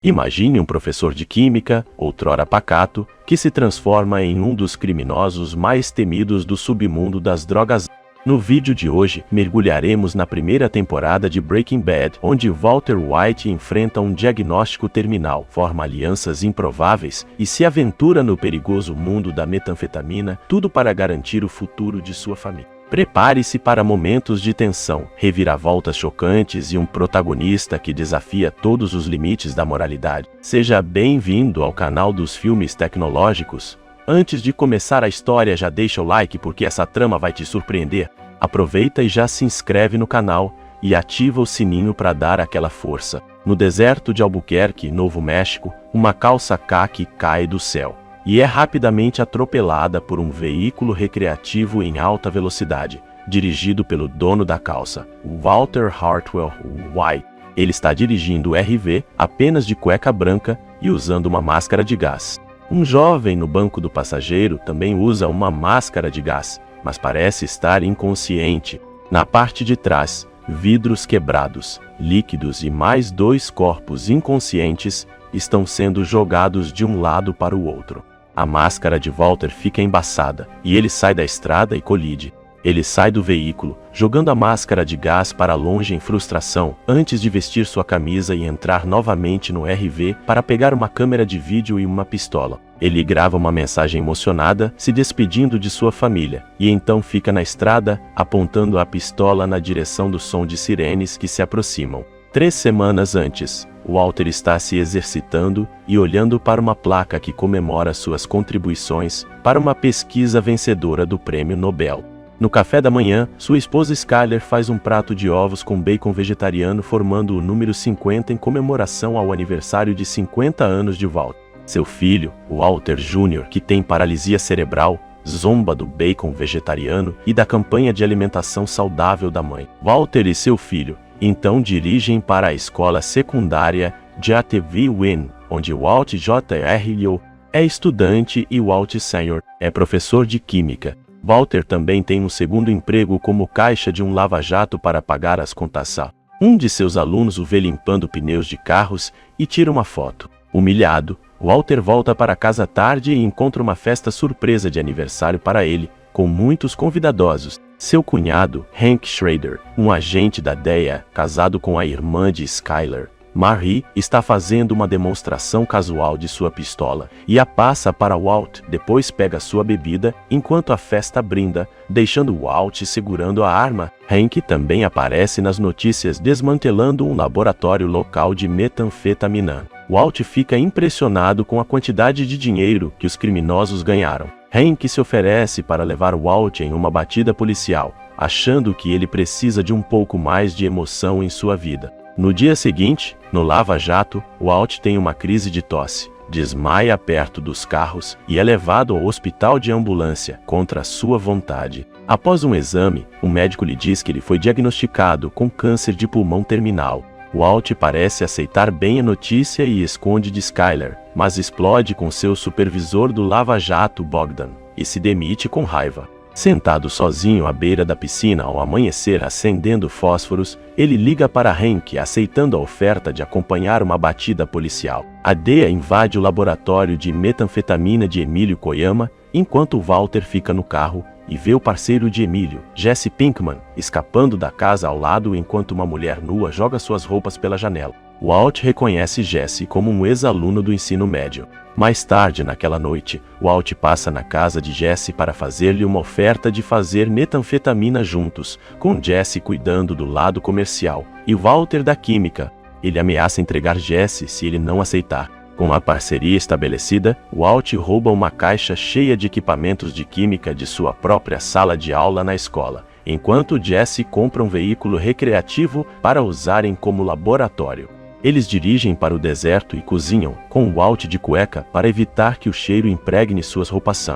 Imagine um professor de química, outrora pacato, que se transforma em um dos criminosos mais temidos do submundo das drogas. No vídeo de hoje, mergulharemos na primeira temporada de Breaking Bad, onde Walter White enfrenta um diagnóstico terminal, forma alianças improváveis e se aventura no perigoso mundo da metanfetamina, tudo para garantir o futuro de sua família. Prepare-se para momentos de tensão, reviravoltas chocantes e um protagonista que desafia todos os limites da moralidade. Seja bem-vindo ao canal dos filmes tecnológicos. Antes de começar a história, já deixa o like porque essa trama vai te surpreender. Aproveita e já se inscreve no canal e ativa o sininho para dar aquela força. No deserto de Albuquerque, Novo México, uma calça caqui cai do céu e é rapidamente atropelada por um veículo recreativo em alta velocidade, dirigido pelo dono da calça, Walter Hartwell White. Ele está dirigindo o RV apenas de cueca branca e usando uma máscara de gás. Um jovem no banco do passageiro também usa uma máscara de gás, mas parece estar inconsciente. Na parte de trás, vidros quebrados, líquidos e mais dois corpos inconscientes estão sendo jogados de um lado para o outro. A máscara de Walter fica embaçada e ele sai da estrada e colide. Ele sai do veículo, jogando a máscara de gás para longe em frustração, antes de vestir sua camisa e entrar novamente no RV para pegar uma câmera de vídeo e uma pistola. Ele grava uma mensagem emocionada, se despedindo de sua família, e então fica na estrada, apontando a pistola na direção do som de sirenes que se aproximam. 3 semanas antes, Walter está se exercitando e olhando para uma placa que comemora suas contribuições para uma pesquisa vencedora do Prêmio Nobel. No café da manhã, sua esposa Skyler faz um prato de ovos com bacon vegetariano, formando o número 50 em comemoração ao aniversário de 50 anos de Walter. Seu filho, Walter Jr., que tem paralisia cerebral, zomba do bacon vegetariano e da campanha de alimentação saudável da mãe. Walter e seu filho então dirigem para a escola secundária JTV Wynn, onde Walt Jr. é estudante e Walt Sr. é professor de química. Walter também tem um segundo emprego como caixa de um lava-jato para pagar as contas. Um de seus alunos o vê limpando pneus de carros e tira uma foto. Humilhado, Walter volta para casa tarde e encontra uma festa surpresa de aniversário para ele, com muitos convidados. Seu cunhado, Hank Schrader, um agente da DEA, casado com a irmã de Skyler, Marie, está fazendo uma demonstração casual de sua pistola e a passa para Walt, depois pega sua bebida enquanto a festa brinda, deixando Walt segurando a arma. Hank também aparece nas notícias desmantelando um laboratório local de metanfetamina. Walt fica impressionado com a quantidade de dinheiro que os criminosos ganharam. Hank se oferece para levar Walt em uma batida policial, achando que ele precisa de um pouco mais de emoção em sua vida. No dia seguinte, no lava-jato, Walt tem uma crise de tosse, desmaia perto dos carros e é levado ao hospital de ambulância contra sua vontade. Após um exame, o médico lhe diz que ele foi diagnosticado com câncer de pulmão terminal. Walt parece aceitar bem a notícia e esconde de Skyler, mas explode com seu supervisor do lava-jato, Bogdan, e se demite com raiva. Sentado sozinho à beira da piscina ao amanhecer acendendo fósforos, ele liga para Hank aceitando a oferta de acompanhar uma batida policial. A DEA invade o laboratório de metanfetamina de Emílio Koyama, enquanto Walter fica no carro e vê o parceiro de Emílio, Jesse Pinkman, escapando da casa ao lado enquanto uma mulher nua joga suas roupas pela janela. Walt reconhece Jesse como um ex-aluno do ensino médio. Mais tarde naquela noite, Walt passa na casa de Jesse para fazer-lhe uma oferta de fazer metanfetamina juntos, com Jesse cuidando do lado comercial e Walter da química. Ele ameaça entregar Jesse se ele não aceitar. Com a parceria estabelecida, Walt rouba uma caixa cheia de equipamentos de química de sua própria sala de aula na escola, enquanto Jesse compra um veículo recreativo para usarem como laboratório. Eles dirigem para o deserto e cozinham, com Walt de cueca para evitar que o cheiro impregne suas roupas.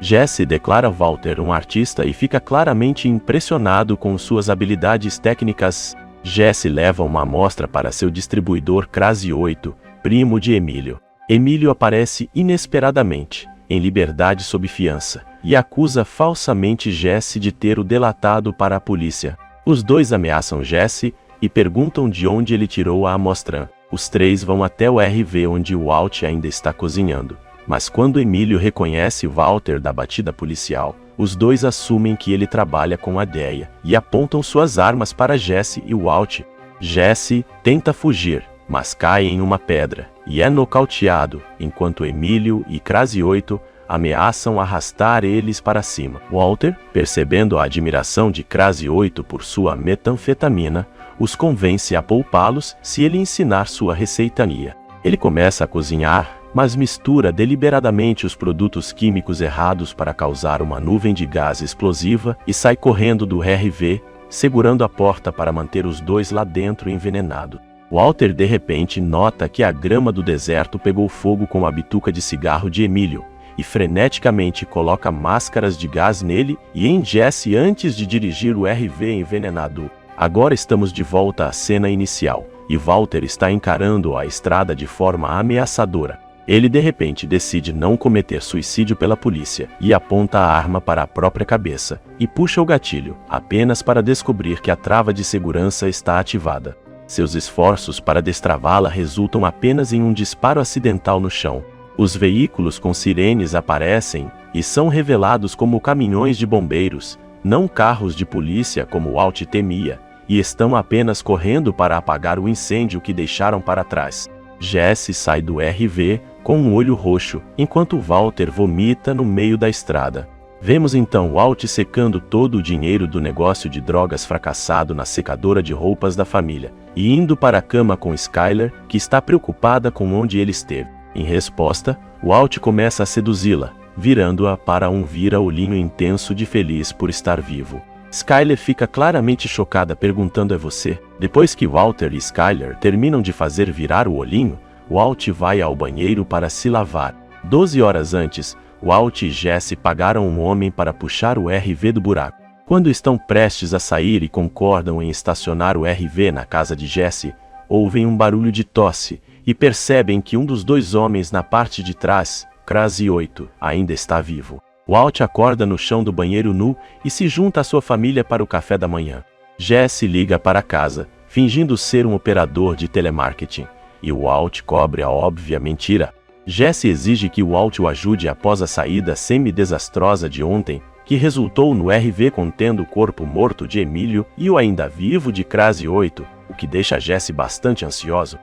Jesse declara Walter um artista e fica claramente impressionado com suas habilidades técnicas. Jesse leva uma amostra para seu distribuidor Crase 8, primo de Emílio. Emílio aparece inesperadamente, em liberdade sob fiança, e acusa falsamente Jesse de ter o delatado para a polícia. Os dois ameaçam Jesse e perguntam de onde ele tirou a amostra. Os três vão até o RV onde o Walt ainda está cozinhando. Mas quando Emílio reconhece Walter da batida policial, os dois assumem que ele trabalha com a Deia e apontam suas armas para Jesse e Walt. Jesse tenta fugir, mas cai em uma pedra e é nocauteado, enquanto Emílio e Crase 8 ameaçam arrastar eles para cima. Walter, percebendo a admiração de Crase 8 por sua metanfetamina, os convence a poupá-los se ele ensinar sua receitaria. Ele começa a cozinhar, mas mistura deliberadamente os produtos químicos errados para causar uma nuvem de gás explosiva e sai correndo do RV, segurando a porta para manter os dois lá dentro envenenados. Walter de repente nota que a grama do deserto pegou fogo com a bituca de cigarro de Emílio, e freneticamente coloca máscaras de gás nele e em Jesse antes de dirigir o RV envenenado. Agora estamos de volta à cena inicial, e Walter está encarando a estrada de forma ameaçadora. Ele de repente decide não cometer suicídio pela polícia, e aponta a arma para a própria cabeça, e puxa o gatilho, apenas para descobrir que a trava de segurança está ativada. Seus esforços para destravá-la resultam apenas em um disparo acidental no chão. Os veículos com sirenes aparecem e são revelados como caminhões de bombeiros, não carros de polícia como Walt temia, e estão apenas correndo para apagar o incêndio que deixaram para trás. Jesse sai do RV com um olho roxo, enquanto Walter vomita no meio da estrada. Vemos então Walt secando todo o dinheiro do negócio de drogas fracassado na secadora de roupas da família, e indo para a cama com Skyler, que está preocupada com onde ele esteve. Em resposta, Walt começa a seduzi-la, virando-a para um vira-olhinho intenso de feliz por estar vivo. Skyler fica claramente chocada perguntando: é você? Depois que Walter e Skyler terminam de fazer virar o olhinho, Walt vai ao banheiro para se lavar. 12 horas antes, Walt e Jesse pagaram um homem para puxar o RV do buraco. Quando estão prestes a sair e concordam em estacionar o RV na casa de Jesse, ouvem um barulho de tosse e percebem que um dos dois homens na parte de trás, Crase 8, ainda está vivo. Walt acorda no chão do banheiro nu e se junta à sua família para o café da manhã. Jesse liga para casa, fingindo ser um operador de telemarketing, e Walt cobre a óbvia mentira. Jesse exige que Walt o ajude após a saída semi-desastrosa de ontem, que resultou no RV contendo o corpo morto de Emílio e o ainda vivo de Crase 8, o que deixa Jesse bastante ansioso.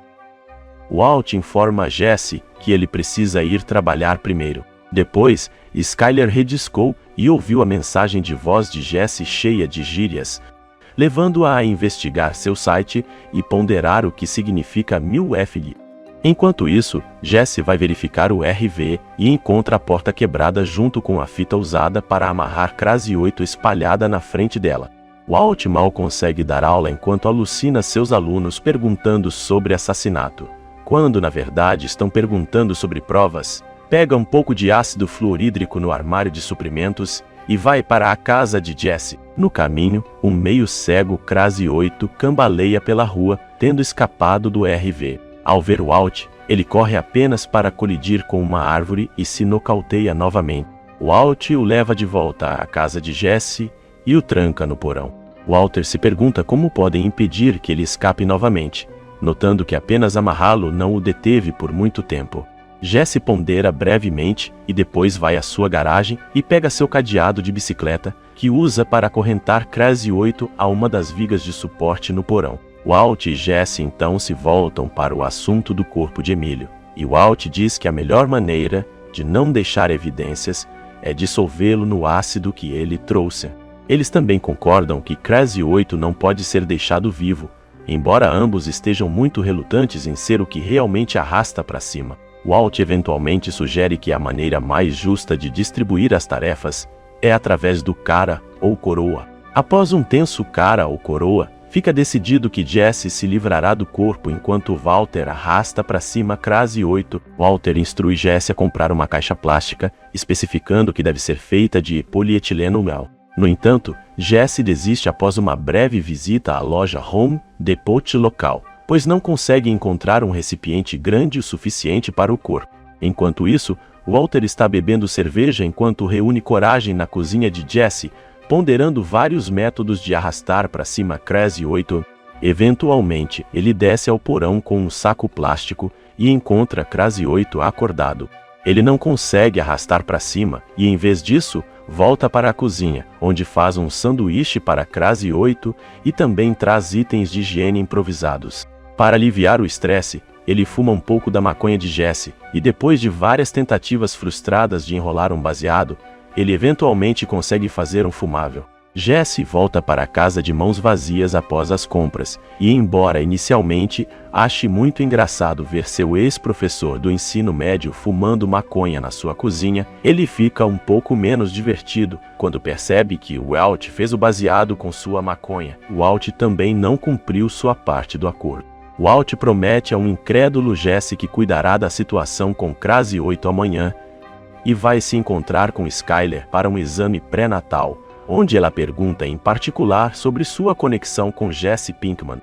Walt informa a Jesse que ele precisa ir trabalhar primeiro. Depois, Skyler rediscou e ouviu a mensagem de voz de Jesse cheia de gírias, levando-a a investigar seu site e ponderar o que significa 1000F. Enquanto isso, Jesse vai verificar o RV e encontra a porta quebrada junto com a fita usada para amarrar Crase 8 espalhada na frente dela. Walt mal consegue dar aula enquanto alucina seus alunos perguntando sobre assassinato, quando na verdade estão perguntando sobre provas. Pega um pouco de ácido fluorídrico no armário de suprimentos e vai para a casa de Jesse. No caminho, um meio cego Crase 8 cambaleia pela rua, tendo escapado do RV. Ao ver Walt, ele corre apenas para colidir com uma árvore e se nocauteia novamente. Walt o leva de volta à casa de Jesse e o tranca no porão. Walter se pergunta como podem impedir que ele escape novamente, notando que apenas amarrá-lo não o deteve por muito tempo. Jesse pondera brevemente e depois vai à sua garagem e pega seu cadeado de bicicleta, que usa para acorrentar Crase 8 a uma das vigas de suporte no porão. Walt e Jesse então se voltam para o assunto do corpo de Emílio, e Walt diz que a melhor maneira de não deixar evidências é dissolvê-lo no ácido que ele trouxe. Eles também concordam que Crase 8 não pode ser deixado vivo, embora ambos estejam muito relutantes em ser o que realmente arrasta para cima. Walt eventualmente sugere que a maneira mais justa de distribuir as tarefas é através do cara ou coroa. Após um tenso cara ou coroa, fica decidido que Jesse se livrará do corpo enquanto Walter arrasta para cima Crase 8. Walter instrui Jesse a comprar uma caixa plástica, especificando que deve ser feita de polietileno mel. No entanto, Jesse desiste após uma breve visita à loja Home Depot local, pois não consegue encontrar um recipiente grande o suficiente para o corpo. Enquanto isso, Walter está bebendo cerveja enquanto reúne coragem na cozinha de Jesse, ponderando vários métodos de arrastar para cima Crase 8. Eventualmente, ele desce ao porão com um saco plástico e encontra Crase 8 acordado. Ele não consegue arrastar para cima e, em vez disso, volta para a cozinha, onde faz um sanduíche para Crase 8 e também traz itens de higiene improvisados. Para aliviar o estresse, ele fuma um pouco da maconha de Jesse e, depois de várias tentativas frustradas de enrolar um baseado, ele eventualmente consegue fazer um fumável. Jesse volta para casa de mãos vazias após as compras, e embora inicialmente ache muito engraçado ver seu ex-professor do ensino médio fumando maconha na sua cozinha, ele fica um pouco menos divertido quando percebe que Walt fez o baseado com sua maconha. Walt também não cumpriu sua parte do acordo. Walt promete a um incrédulo Jesse que cuidará da situação com Crase 8 amanhã e vai se encontrar com Skyler para um exame pré-natal, onde ela pergunta em particular sobre sua conexão com Jesse Pinkman.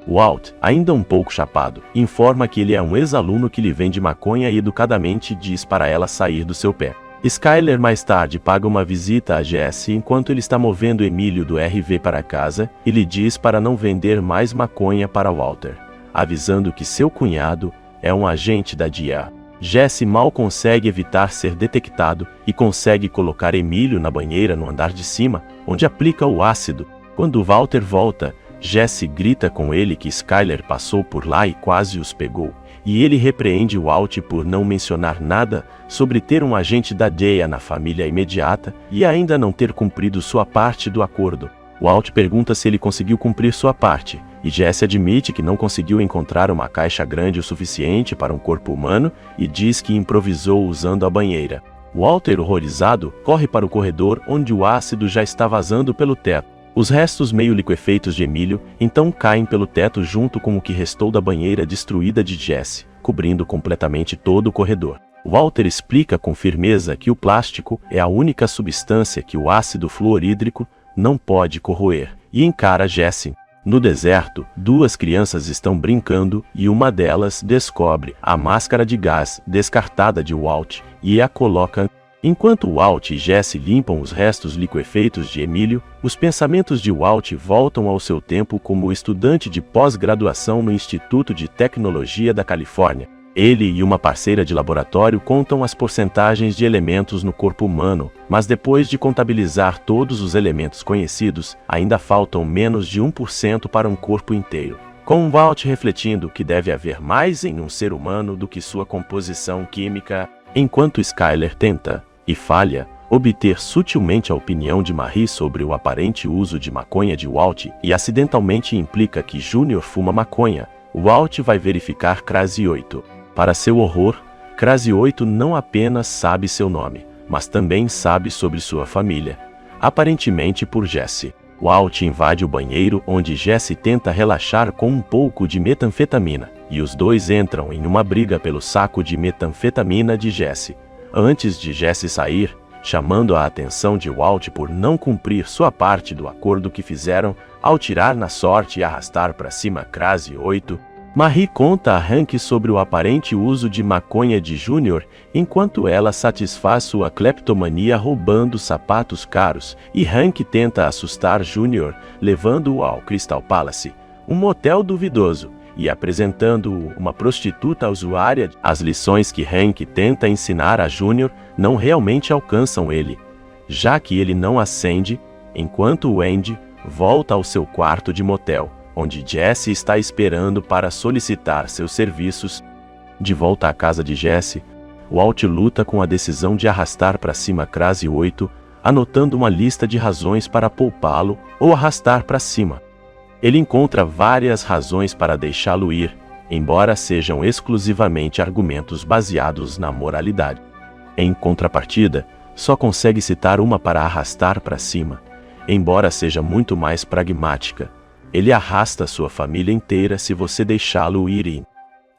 Walt, ainda um pouco chapado, informa que ele é um ex-aluno que lhe vende maconha e educadamente diz para ela sair do seu pé. Skyler mais tarde paga uma visita a Jesse enquanto ele está movendo Emílio do RV para casa e lhe diz para não vender mais maconha para Walter, avisando que seu cunhado é um agente da DEA. Jesse mal consegue evitar ser detectado e consegue colocar Emílio na banheira no andar de cima, onde aplica o ácido. Quando Walter volta, Jesse grita com ele que Skyler passou por lá e quase os pegou, e ele repreende Walt por não mencionar nada sobre ter um agente da DEA na família imediata e ainda não ter cumprido sua parte do acordo. Walt pergunta se ele conseguiu cumprir sua parte, e Jesse admite que não conseguiu encontrar uma caixa grande o suficiente para um corpo humano e diz que improvisou usando a banheira. Walter, horrorizado, corre para o corredor onde o ácido já está vazando pelo teto. Os restos meio liquefeitos de Emílio então caem pelo teto junto com o que restou da banheira destruída de Jesse, cobrindo completamente todo o corredor. Walter explica com firmeza que o plástico é a única substância que o ácido fluorídrico não pode corroer, e encara Jesse. No deserto, duas crianças estão brincando e uma delas descobre a máscara de gás descartada de Walt e a coloca. Enquanto Walt e Jesse limpam os restos liquefeitos de Emílio, os pensamentos de Walt voltam ao seu tempo como estudante de pós-graduação no Instituto de Tecnologia da Califórnia. Ele e uma parceira de laboratório contam as porcentagens de elementos no corpo humano, mas depois de contabilizar todos os elementos conhecidos, ainda faltam menos de 1% para um corpo inteiro. Com Walt refletindo que deve haver mais em um ser humano do que sua composição química, enquanto Skyler tenta, e falha, obter sutilmente a opinião de Marie sobre o aparente uso de maconha de Walt e acidentalmente implica que Junior fuma maconha, Walt vai verificar Crase 8. Para seu horror, Crase 8 não apenas sabe seu nome, mas também sabe sobre sua família, aparentemente por Jesse. Walt invade o banheiro onde Jesse tenta relaxar com um pouco de metanfetamina, e os dois entram em uma briga pelo saco de metanfetamina de Jesse. Antes de Jesse sair, chamando a atenção de Walt por não cumprir sua parte do acordo que fizeram ao tirar na sorte e arrastar para cima Crase 8, Marie conta a Hank sobre o aparente uso de maconha de Junior enquanto ela satisfaz sua cleptomania roubando sapatos caros, e Hank tenta assustar Junior levando-o ao Crystal Palace, um motel duvidoso, e apresentando-o uma prostituta usuária. As lições que Hank tenta ensinar a Junior não realmente alcançam ele, já que ele não acende, enquanto o Andy volta ao seu quarto de motel, onde Jesse está esperando para solicitar seus serviços. De volta à casa de Jesse, Walt luta com a decisão de arrastar para cima Crase 8, anotando uma lista de razões para poupá-lo ou arrastar para cima. Ele encontra várias razões para deixá-lo ir, embora sejam exclusivamente argumentos baseados na moralidade. Em contrapartida, só consegue citar uma para arrastar para cima, embora seja muito mais pragmática. Ele arrasta sua família inteira se você deixá-lo ir.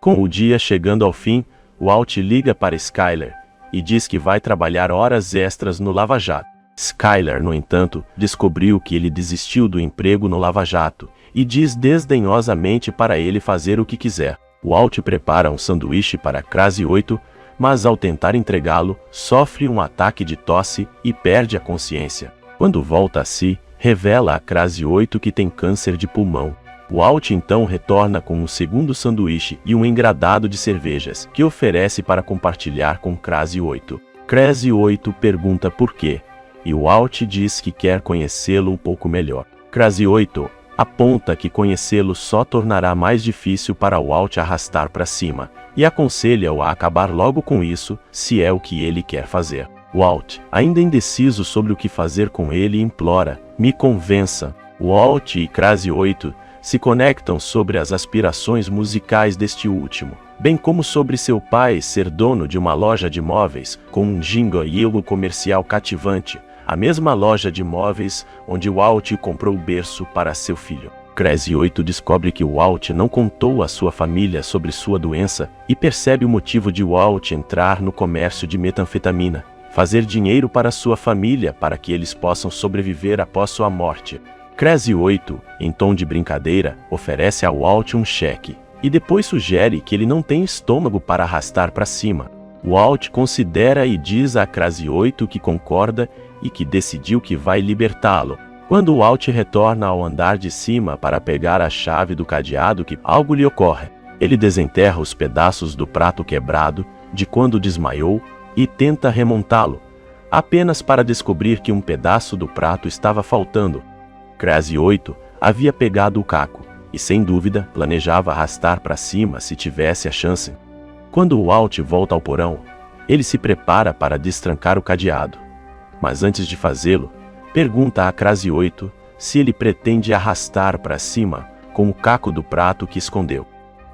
Com o dia chegando ao fim, Walt liga para Skyler e diz que vai trabalhar horas extras no Lava Jato. Skyler, no entanto, descobriu que ele desistiu do emprego no Lava Jato e diz desdenhosamente para ele fazer o que quiser. Walt prepara um sanduíche para Crase 8, mas ao tentar entregá-lo, sofre um ataque de tosse e perde a consciência. Quando volta a si, revela a Crase 8 que tem câncer de pulmão. Walt então retorna com um segundo sanduíche e um engradado de cervejas, que oferece para compartilhar com Crazy 8. Crazy 8 pergunta por quê, e Walt diz que quer conhecê-lo um pouco melhor. Crazy 8 aponta que conhecê-lo só tornará mais difícil para Walt arrastar para cima, e aconselha-o a acabar logo com isso, se é o que ele quer fazer. Walt, ainda indeciso sobre o que fazer com ele, implora: me convença. Walt e Crazy 8 se conectam sobre as aspirações musicais deste último, bem como sobre seu pai ser dono de uma loja de móveis com um jingle comercial cativante, a mesma loja de móveis onde Walt comprou o berço para seu filho. Crazy 8 descobre que Walt não contou à sua família sobre sua doença e percebe o motivo de Walt entrar no comércio de metanfetamina, fazer dinheiro para sua família para que eles possam sobreviver após sua morte. Crazy 8, em tom de brincadeira, oferece a Walt um cheque, e depois sugere que ele não tem estômago para arrastar para cima. Walt considera e diz a Crazy 8 que concorda e que decidiu que vai libertá-lo. Quando Walt retorna ao andar de cima para pegar a chave do cadeado, que algo lhe ocorre. Ele desenterra os pedaços do prato quebrado, de quando desmaiou, e tenta remontá-lo, apenas para descobrir que um pedaço do prato estava faltando. Crazy 8 havia pegado o caco, e sem dúvida planejava arrastar para cima se tivesse a chance. Quando Walt volta ao porão, ele se prepara para destrancar o cadeado. Mas antes de fazê-lo, pergunta a Crazy 8 se ele pretende arrastar para cima com o caco do prato que escondeu.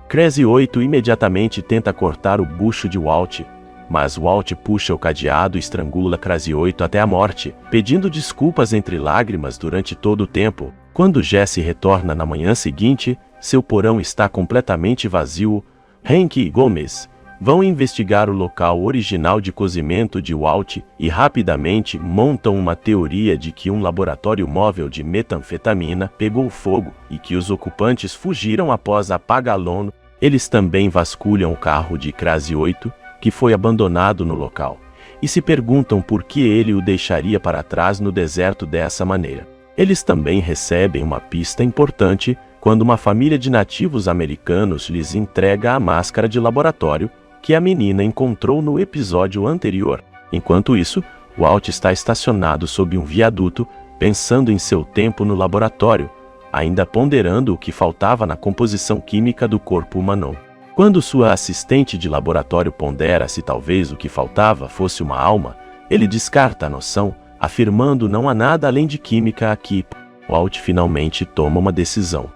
Crazy 8 imediatamente tenta cortar o bucho de Walt, mas Walt puxa o cadeado e estrangula Crazy 8 até a morte, pedindo desculpas entre lágrimas durante todo o tempo. Quando Jesse retorna na manhã seguinte, seu porão está completamente vazio. Hank e Gomez vão investigar o local original de cozimento de Walt e rapidamente montam uma teoria de que um laboratório móvel de metanfetamina pegou fogo e que os ocupantes fugiram após apagá-lo. Eles também vasculham o carro de Crazy 8, que foi abandonado no local, e se perguntam por que ele o deixaria para trás no deserto dessa maneira. Eles também recebem uma pista importante quando uma família de nativos americanos lhes entrega a máscara de laboratório que a menina encontrou no episódio anterior. Enquanto isso, Walt está estacionado sob um viaduto, pensando em seu tempo no laboratório, ainda ponderando o que faltava na composição química do corpo humano. Quando sua assistente de laboratório pondera se talvez o que faltava fosse uma alma, ele descarta a noção, afirmando não há nada além de química aqui. Walt finalmente toma uma decisão.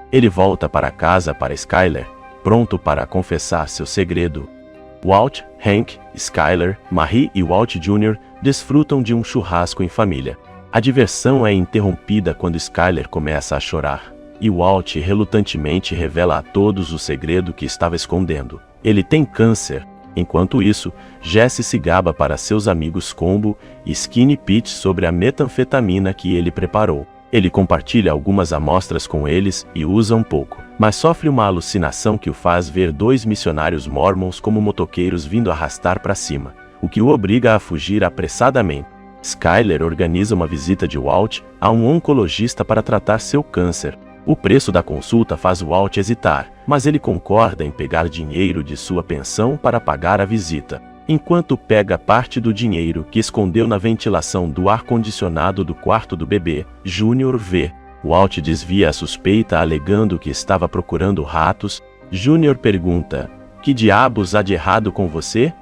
Ele volta para casa para Skyler, pronto para confessar seu segredo. Walt, Hank, Skyler, Marie e Walt Jr. desfrutam de um churrasco em família. A diversão é interrompida quando Skyler começa a chorar, e Walt relutantemente revela a todos o segredo que estava escondendo. Ele tem câncer. Enquanto isso, Jesse se gaba para seus amigos Combo e Skinny Pete sobre a metanfetamina que ele preparou. Ele compartilha algumas amostras com eles e usa um pouco, mas sofre uma alucinação que o faz ver dois missionários mormons como motoqueiros vindo arrastar para cima, o que o obriga a fugir apressadamente. Skyler organiza uma visita de Walt a um oncologista para tratar seu câncer. O preço da consulta faz Walt hesitar, mas ele concorda em pegar dinheiro de sua pensão para pagar a visita. Enquanto pega parte do dinheiro que escondeu na ventilação do ar-condicionado do quarto do bebê, Júnior vê. Walt desvia a suspeita alegando que estava procurando ratos. Júnior pergunta: "Que diabos há de errado com você?",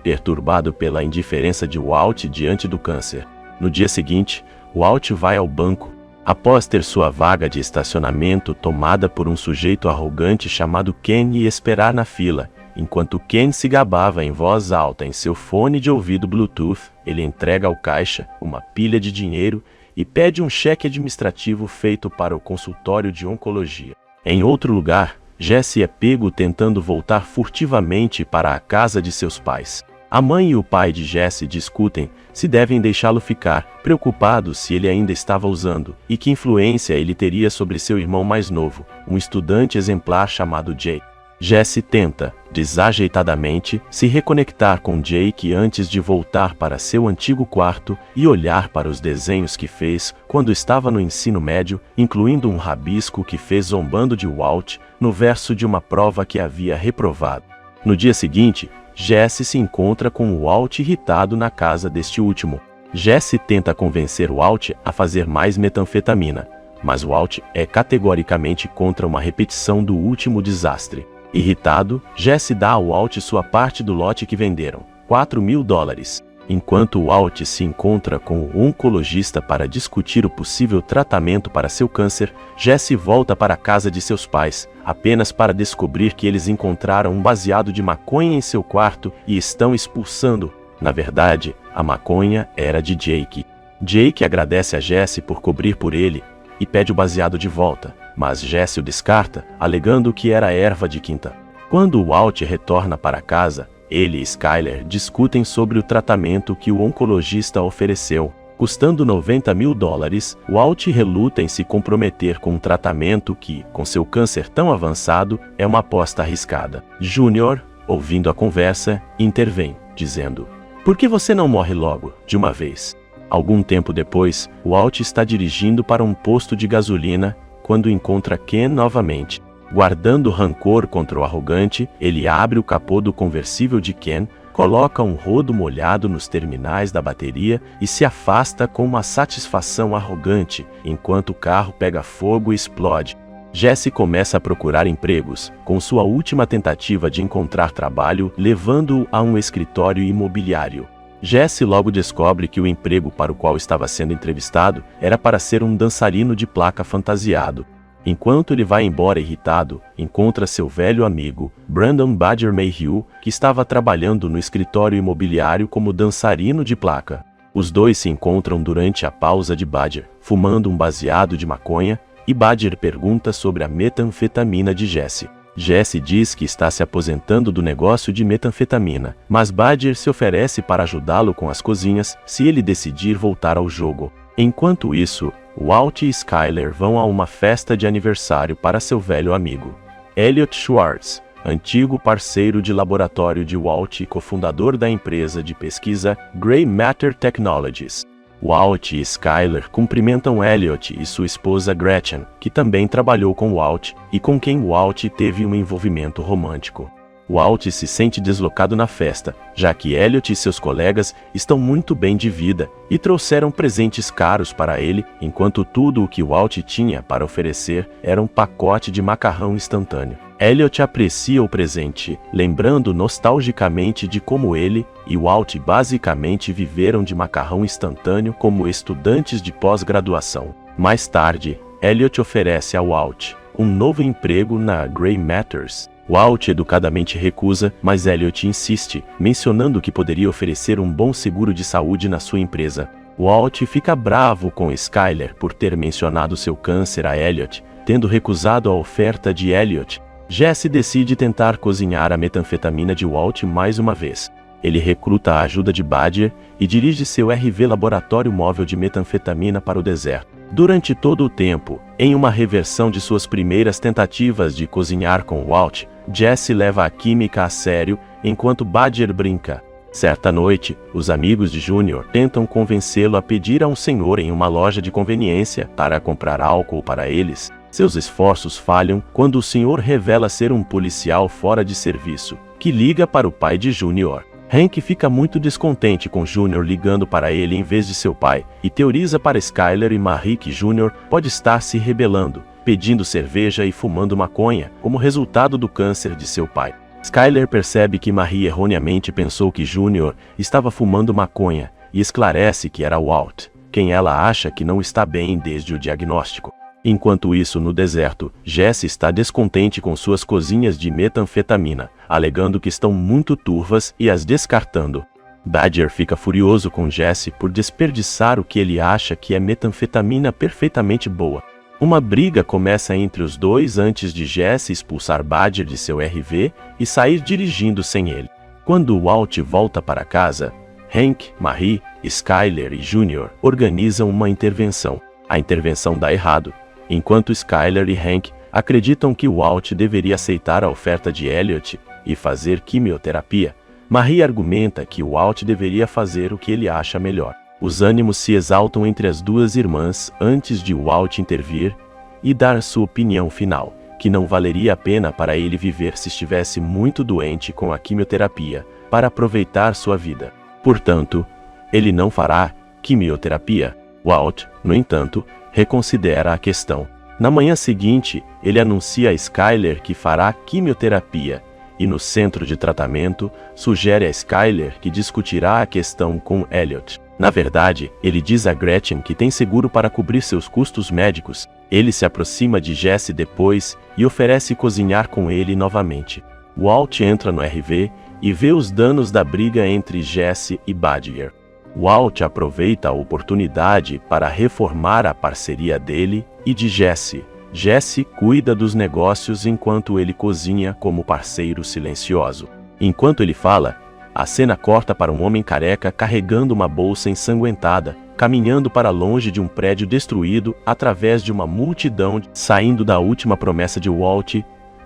perturbado pela indiferença de Walt diante do câncer. No dia seguinte, Walt vai ao banco, após ter sua vaga de estacionamento tomada por um sujeito arrogante chamado Ken e esperar na fila. Enquanto Ken se gabava em voz alta em seu fone de ouvido Bluetooth, ele entrega ao caixa uma pilha de dinheiro e pede um cheque administrativo feito para o consultório de oncologia. Em outro lugar, Jesse é pego tentando voltar furtivamente para a casa de seus pais. A mãe e o pai de Jesse discutem se devem deixá-lo ficar, preocupados se ele ainda estava usando, e que influência ele teria sobre seu irmão mais novo, um estudante exemplar chamado Jay. Jesse tenta, desajeitadamente, se reconectar com Jake antes de voltar para seu antigo quarto e olhar para os desenhos que fez quando estava no ensino médio, incluindo um rabisco que fez zombando de Walt no verso de uma prova que havia reprovado. No dia seguinte, Jesse se encontra com Walt irritado na casa deste último. Jesse tenta convencer Walt a fazer mais metanfetamina, mas Walt é categoricamente contra uma repetição do último desastre. Irritado, Jesse dá a Walt sua parte do lote que venderam, $4.000. Enquanto Walt se encontra com o oncologista para discutir o possível tratamento para seu câncer, Jesse volta para a casa de seus pais, apenas para descobrir que eles encontraram um baseado de maconha em seu quarto e estão expulsando. Na verdade, a maconha era de Jake. Jake agradece a Jesse por cobrir por ele e pede o baseado de volta, mas Jesse o descarta, alegando que era erva de quinta. Quando Walt retorna para casa, ele e Skyler discutem sobre o tratamento que o oncologista ofereceu. Custando $90.000, Walt reluta em se comprometer com um tratamento que, com seu câncer tão avançado, é uma aposta arriscada. Junior, ouvindo a conversa, intervém, dizendo: "Por que você não morre logo, de uma vez?" Algum tempo depois, Walt está dirigindo para um posto de gasolina quando encontra Ken novamente. Guardando rancor contra o arrogante, ele abre o capô do conversível de Ken, coloca um rodo molhado nos terminais da bateria e se afasta com uma satisfação arrogante, enquanto o carro pega fogo e explode. Jesse começa a procurar empregos, com sua última tentativa de encontrar trabalho levando-o a um escritório imobiliário. Jesse logo descobre que o emprego para o qual estava sendo entrevistado era para ser um dançarino de placa fantasiado. Enquanto ele vai embora irritado, encontra seu velho amigo, Brandon Badger Mayhew, que estava trabalhando no escritório imobiliário como dançarino de placa. Os dois se encontram durante a pausa de Badger, fumando um baseado de maconha, e Badger pergunta sobre a metanfetamina de Jesse. Jesse diz que está se aposentando do negócio de metanfetamina, mas Badger se oferece para ajudá-lo com as cozinhas se ele decidir voltar ao jogo. Enquanto isso, Walt e Skyler vão a uma festa de aniversário para seu velho amigo, Elliot Schwartz, antigo parceiro de laboratório de Walt e cofundador da empresa de pesquisa Grey Matter Technologies. Walt e Skyler cumprimentam Elliot e sua esposa Gretchen, que também trabalhou com Walt e com quem Walt teve um envolvimento romântico. Walt se sente deslocado na festa, já que Elliot e seus colegas estão muito bem de vida e trouxeram presentes caros para ele, enquanto tudo o que Walt tinha para oferecer era um pacote de macarrão instantâneo. Elliot aprecia o presente, lembrando nostalgicamente de como ele e Walt basicamente viveram de macarrão instantâneo como estudantes de pós-graduação. Mais tarde, Elliot oferece a Walt um novo emprego na Grey Matters. Walt educadamente recusa, mas Elliot insiste, mencionando que poderia oferecer um bom seguro de saúde na sua empresa. Walt fica bravo com Skyler por ter mencionado seu câncer a Elliot, tendo recusado a oferta de Elliot. Jesse decide tentar cozinhar a metanfetamina de Walt mais uma vez. Ele recruta a ajuda de Badger e dirige seu RV laboratório móvel de metanfetamina para o deserto. Durante todo o tempo, em uma reversão de suas primeiras tentativas de cozinhar com Walt, Jesse leva a química a sério enquanto Badger brinca. Certa noite, os amigos de Junior tentam convencê-lo a pedir a um senhor em uma loja de conveniência para comprar álcool para eles. Seus esforços falham quando o senhor revela ser um policial fora de serviço, que liga para o pai de Junior. Hank fica muito descontente com Junior ligando para ele em vez de seu pai, e teoriza para Skyler e Marie que Junior pode estar se rebelando, pedindo cerveja e fumando maconha, como resultado do câncer de seu pai. Skyler percebe que Marie erroneamente pensou que Junior estava fumando maconha, e esclarece que era Walt, quem ela acha que não está bem desde o diagnóstico. Enquanto isso, no deserto, Jesse está descontente com suas cozinhas de metanfetamina, alegando que estão muito turvas e as descartando. Badger fica furioso com Jesse por desperdiçar o que ele acha que é metanfetamina perfeitamente boa. Uma briga começa entre os dois antes de Jesse expulsar Badger de seu RV e sair dirigindo sem ele. Quando Walt volta para casa, Hank, Marie, Skyler e Junior organizam uma intervenção. A intervenção dá errado, enquanto Skyler e Hank acreditam que Walt deveria aceitar a oferta de Elliot e fazer quimioterapia. Marie argumenta que Walt deveria fazer o que ele acha melhor. Os ânimos se exaltam entre as duas irmãs antes de Walt intervir e dar sua opinião final, que não valeria a pena para ele viver se estivesse muito doente com a quimioterapia, para aproveitar sua vida. Portanto, ele não fará quimioterapia. Walt, no entanto, reconsidera a questão. Na manhã seguinte, ele anuncia a Skyler que fará quimioterapia e no centro de tratamento sugere a Skyler que discutirá a questão com Elliot. Na verdade, ele diz a Gretchen que tem seguro para cobrir seus custos médicos. Ele se aproxima de Jesse depois e oferece cozinhar com ele novamente. Walt entra no RV e vê os danos da briga entre Jesse e Badger. Walt aproveita a oportunidade para reformar a parceria dele e de Jesse. Jesse cuida dos negócios enquanto ele cozinha como parceiro silencioso. Enquanto ele fala, a cena corta para um homem careca carregando uma bolsa ensanguentada, caminhando para longe de um prédio destruído através de uma multidão, saindo da última promessa de Walt,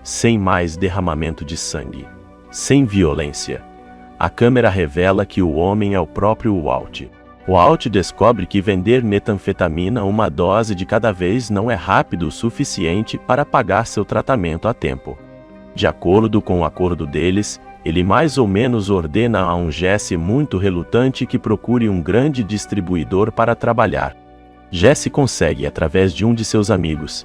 sem mais derramamento de sangue, sem violência. A câmera revela que o homem é o próprio Walt. Walt descobre que vender metanfetamina uma dose de cada vez não é rápido o suficiente para pagar seu tratamento a tempo. De acordo com o acordo deles, ele mais ou menos ordena a um Jesse muito relutante que procure um grande distribuidor para trabalhar. Jesse consegue através de um de seus amigos,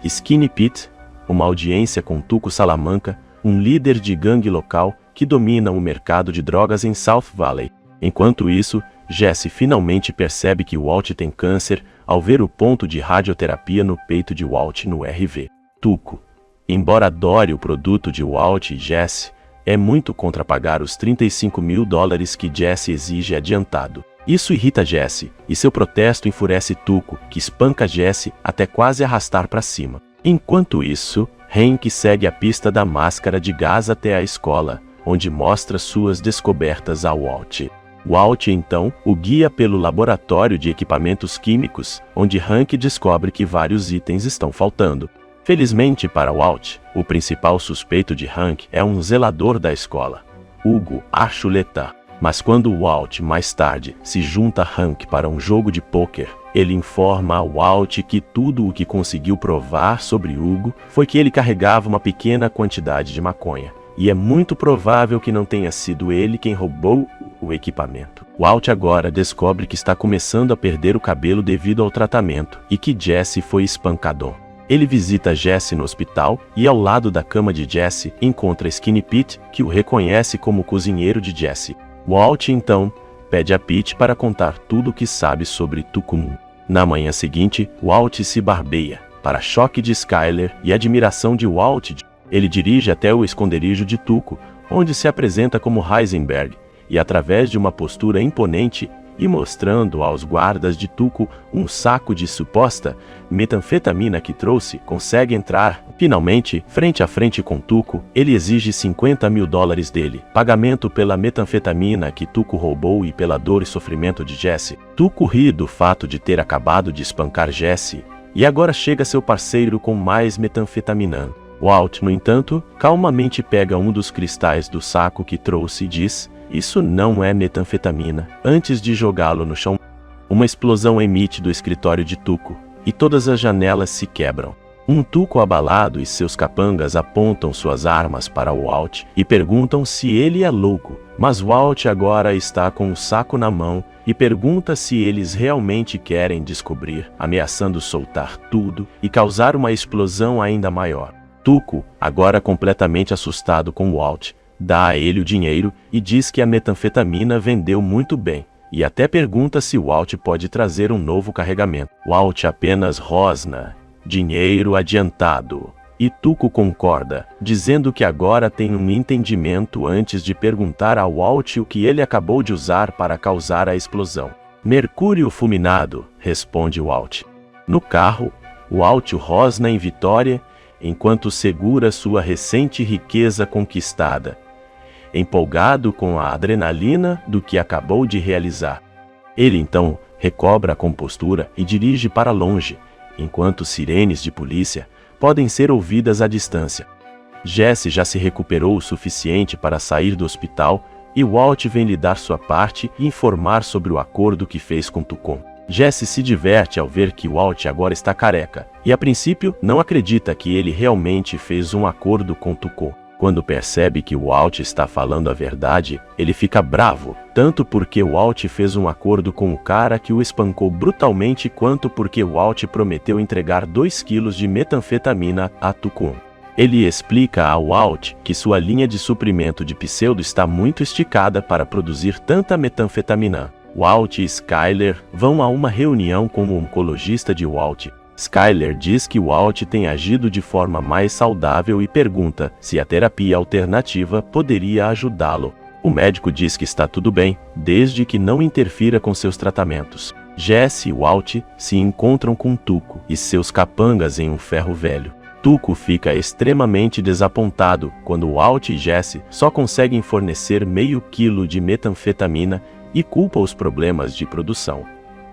Skinny Pete, uma audiência com Tuco Salamanca, um líder de gangue local que domina o mercado de drogas em South Valley. Enquanto isso, Jesse finalmente percebe que Walt tem câncer ao ver o ponto de radioterapia no peito de Walt no RV. Tuco, embora adore o produto de Walt e Jesse, é muito contra pagar os $35.000 que Jesse exige adiantado. Isso irrita Jesse, e seu protesto enfurece Tuco, que espanca Jesse até quase arrastar para cima. Enquanto isso, Hank segue a pista da máscara de gás até a escola, onde mostra suas descobertas a Walt. Walt então o guia pelo laboratório de equipamentos químicos, onde Hank descobre que vários itens estão faltando. Felizmente para Walt, o principal suspeito de Hank é um zelador da escola, Hugo Archuleta. Mas quando Walt mais tarde se junta a Hank para um jogo de pôquer, ele informa a Walt que tudo o que conseguiu provar sobre Hugo foi que ele carregava uma pequena quantidade de maconha. E é muito provável que não tenha sido ele quem roubou o equipamento. Walt agora descobre que está começando a perder o cabelo devido ao tratamento e que Jesse foi espancador. Ele visita Jesse no hospital e ao lado da cama de Jesse encontra Skinny Pete, que o reconhece como cozinheiro de Jesse. Walt então pede a Pete para contar tudo o que sabe sobre Tucumum. Na manhã seguinte, Walt se barbeia, para choque de Skyler e admiração de Walt. Ele dirige até o esconderijo de Tuco, onde se apresenta como Heisenberg, e através de uma postura imponente e mostrando aos guardas de Tuco um saco de suposta metanfetamina que trouxe, consegue entrar. Finalmente, frente a frente com Tuco, ele exige $50.000 dele, pagamento pela metanfetamina que Tuco roubou e pela dor e sofrimento de Jesse. Tuco ri do fato de ter acabado de espancar Jesse, e agora chega seu parceiro com mais metanfetamina. Walt, no entanto, calmamente pega um dos cristais do saco que trouxe e diz: "Isso não é metanfetamina", antes de jogá-lo no chão. Uma explosão emite do escritório de Tuco, e todas as janelas se quebram. Um Tuco abalado e seus capangas apontam suas armas para Walt e perguntam se ele é louco, mas Walt agora está com o saco na mão e pergunta se eles realmente querem descobrir, ameaçando soltar tudo e causar uma explosão ainda maior. Tuco, agora completamente assustado com Walt, dá a ele o dinheiro e diz que a metanfetamina vendeu muito bem, e até pergunta se Walt pode trazer um novo carregamento. Walt apenas rosna: "Dinheiro adiantado", e Tuco concorda, dizendo que agora tem um entendimento antes de perguntar a Walt o que ele acabou de usar para causar a explosão. "Mercúrio fulminado", responde Walt. No carro, Walt rosna em vitória enquanto segura sua recente riqueza conquistada, empolgado com a adrenalina do que acabou de realizar. Ele então recobra a compostura e dirige para longe, enquanto sirenes de polícia podem ser ouvidas à distância. Jesse já se recuperou o suficiente para sair do hospital e Walt vem lhe dar sua parte e informar sobre o acordo que fez com Tucson. Jesse se diverte ao ver que Walt agora está careca e a princípio não acredita que ele realmente fez um acordo com Tucson. Quando percebe que Walt está falando a verdade, ele fica bravo, tanto porque Walt fez um acordo com o cara que o espancou brutalmente quanto porque Walt prometeu entregar 2 quilos de metanfetamina a Tucson. Ele explica a Walt que sua linha de suprimento de pseudo está muito esticada para produzir tanta metanfetamina. Walt e Skyler vão a uma reunião com o oncologista de Walt. Skyler diz que Walt tem agido de forma mais saudável e pergunta se a terapia alternativa poderia ajudá-lo. O médico diz que está tudo bem, desde que não interfira com seus tratamentos. Jesse e Walt se encontram com Tuco e seus capangas em um ferro velho. Tuco fica extremamente desapontado quando Walt e Jesse só conseguem fornecer meio quilo de metanfetamina e culpa os problemas de produção.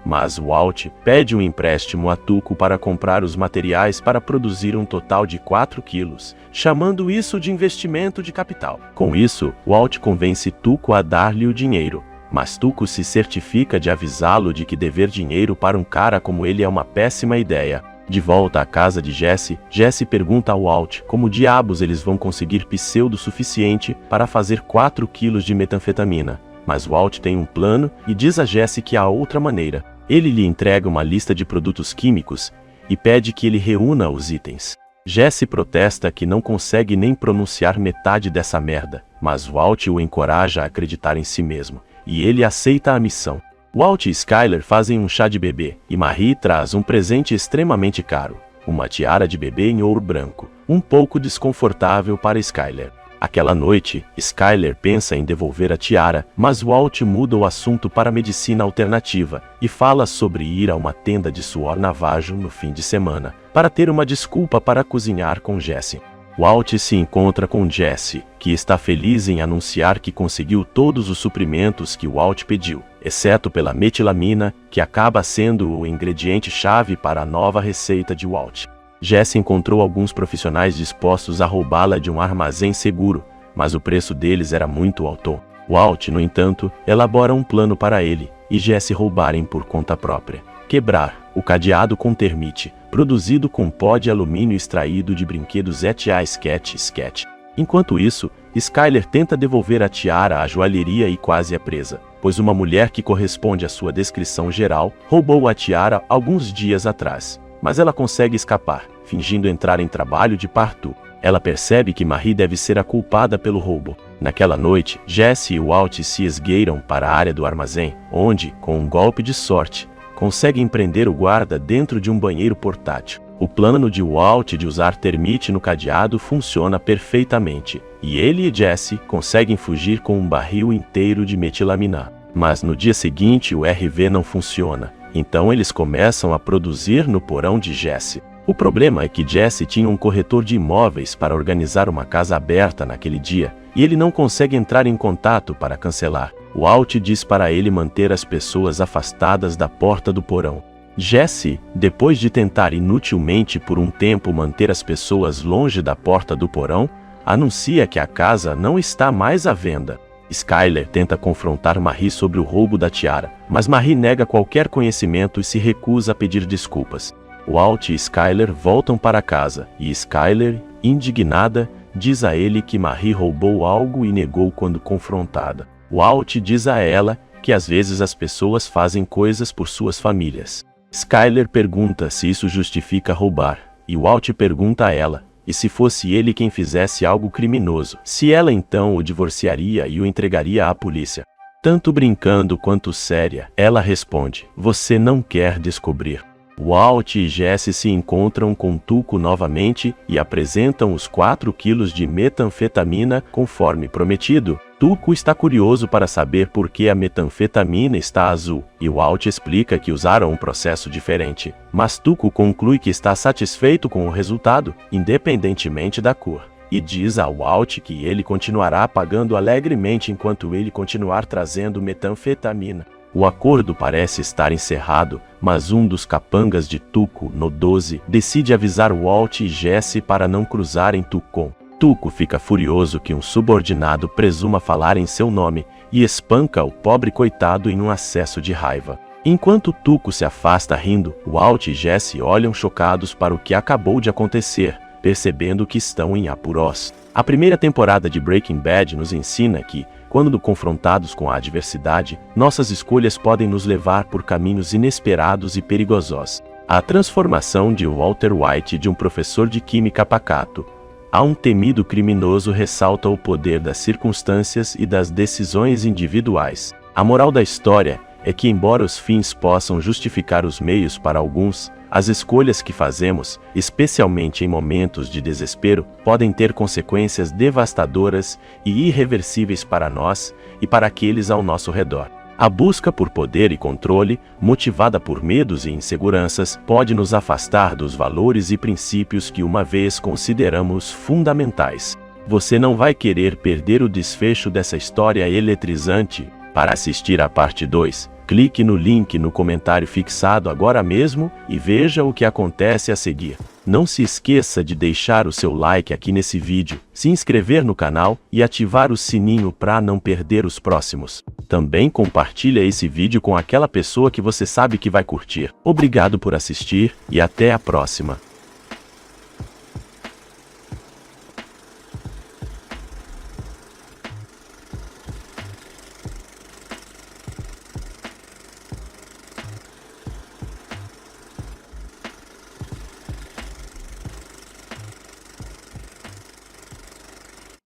Mas Walt pede um empréstimo a Tuco para comprar os materiais para produzir um total de 4 quilos, chamando isso de investimento de capital. Com isso, Walt convence Tuco a dar-lhe o dinheiro, mas Tuco se certifica de avisá-lo de que dever dinheiro para um cara como ele é uma péssima ideia. De volta à casa de Jesse, Jesse pergunta a Walt como diabos eles vão conseguir pseudo suficiente para fazer 4 quilos de metanfetamina. Mas Walt tem um plano e diz a Jesse que há outra maneira. Ele lhe entrega uma lista de produtos químicos e pede que ele reúna os itens. Jesse protesta que não consegue nem pronunciar metade dessa merda, mas Walt o encoraja a acreditar em si mesmo, e ele aceita a missão. Walt e Skyler fazem um chá de bebê, e Marie traz um presente extremamente caro, uma tiara de bebê em ouro branco, um pouco desconfortável para Skyler. Aquela noite, Skyler pensa em devolver a tiara, mas Walt muda o assunto para medicina alternativa e fala sobre ir a uma tenda de suor navajo no fim de semana, para ter uma desculpa para cozinhar com Jesse. Walt se encontra com Jesse, que está feliz em anunciar que conseguiu todos os suprimentos que Walt pediu, exceto pela metilamina, que acaba sendo o ingrediente-chave para a nova receita de Walt. Jesse encontrou alguns profissionais dispostos a roubá-la de um armazém seguro, mas o preço deles era muito alto. Walt, no entanto, elabora um plano para ele e Jesse roubarem por conta própria. Quebrar o cadeado com termite, produzido com pó de alumínio extraído de brinquedos Sketch. Enquanto isso, Skyler tenta devolver a tiara à joalheria e quase é presa, pois uma mulher que corresponde à sua descrição geral roubou a tiara alguns dias atrás. Mas ela consegue escapar, fingindo entrar em trabalho de parto. Ela percebe que Marie deve ser a culpada pelo roubo. Naquela noite, Jesse e Walt se esgueiram para a área do armazém, onde, com um golpe de sorte, conseguem prender o guarda dentro de um banheiro portátil. O plano de Walt de usar termite no cadeado funciona perfeitamente, e ele e Jesse conseguem fugir com um barril inteiro de metilamina. Mas no dia seguinte o RV não funciona. Então eles começam a produzir no porão de Jesse. O problema é que Jesse tinha um corretor de imóveis para organizar uma casa aberta naquele dia, e ele não consegue entrar em contato para cancelar. Walt diz para ele manter as pessoas afastadas da porta do porão. Jesse, depois de tentar inutilmente por um tempo manter as pessoas longe da porta do porão, anuncia que a casa não está mais à venda. Skyler tenta confrontar Marie sobre o roubo da tiara, mas Marie nega qualquer conhecimento e se recusa a pedir desculpas. Walt e Skyler voltam para casa, e Skyler, indignada, diz a ele que Marie roubou algo e negou quando confrontada. Walt diz a ela que às vezes as pessoas fazem coisas por suas famílias. Skyler pergunta se isso justifica roubar, e Walt pergunta a ela, e se fosse ele quem fizesse algo criminoso, se ela então o divorciaria e o entregaria à polícia. Tanto brincando quanto séria, ela responde, você não quer descobrir. Walt e Jesse se encontram com Tuco novamente e apresentam os 4 quilos de metanfetamina conforme prometido. Tuco está curioso para saber por que a metanfetamina está azul, e Walt explica que usaram um processo diferente. Mas Tuco conclui que está satisfeito com o resultado, independentemente da cor, e diz a Walt que ele continuará pagando alegremente enquanto ele continuar trazendo metanfetamina. O acordo parece estar encerrado, mas um dos capangas de Tuco, no 12, decide avisar Walt e Jesse para não cruzarem Tucon. Tuco fica furioso que um subordinado presuma falar em seu nome e espanca o pobre coitado em um acesso de raiva. Enquanto Tuco se afasta rindo, Walt e Jesse olham chocados para o que acabou de acontecer, percebendo que estão em apuros. A primeira temporada de Breaking Bad nos ensina que, quando confrontados com a adversidade, nossas escolhas podem nos levar por caminhos inesperados e perigosos. A transformação de Walter White de um professor de química pacato a um temido criminoso ressalta o poder das circunstâncias e das decisões individuais. A moral da história é que, embora os fins possam justificar os meios para alguns, as escolhas que fazemos, especialmente em momentos de desespero, podem ter consequências devastadoras e irreversíveis para nós e para aqueles ao nosso redor. A busca por poder e controle, motivada por medos e inseguranças, pode nos afastar dos valores e princípios que uma vez consideramos fundamentais. Você não vai querer perder o desfecho dessa história eletrizante. Para assistir à parte 2, clique no link no comentário fixado agora mesmo e veja o que acontece a seguir. Não se esqueça de deixar o seu like aqui nesse vídeo, se inscrever no canal e ativar o sininho para não perder os próximos. Também compartilha esse vídeo com aquela pessoa que você sabe que vai curtir. Obrigado por assistir e até a próxima.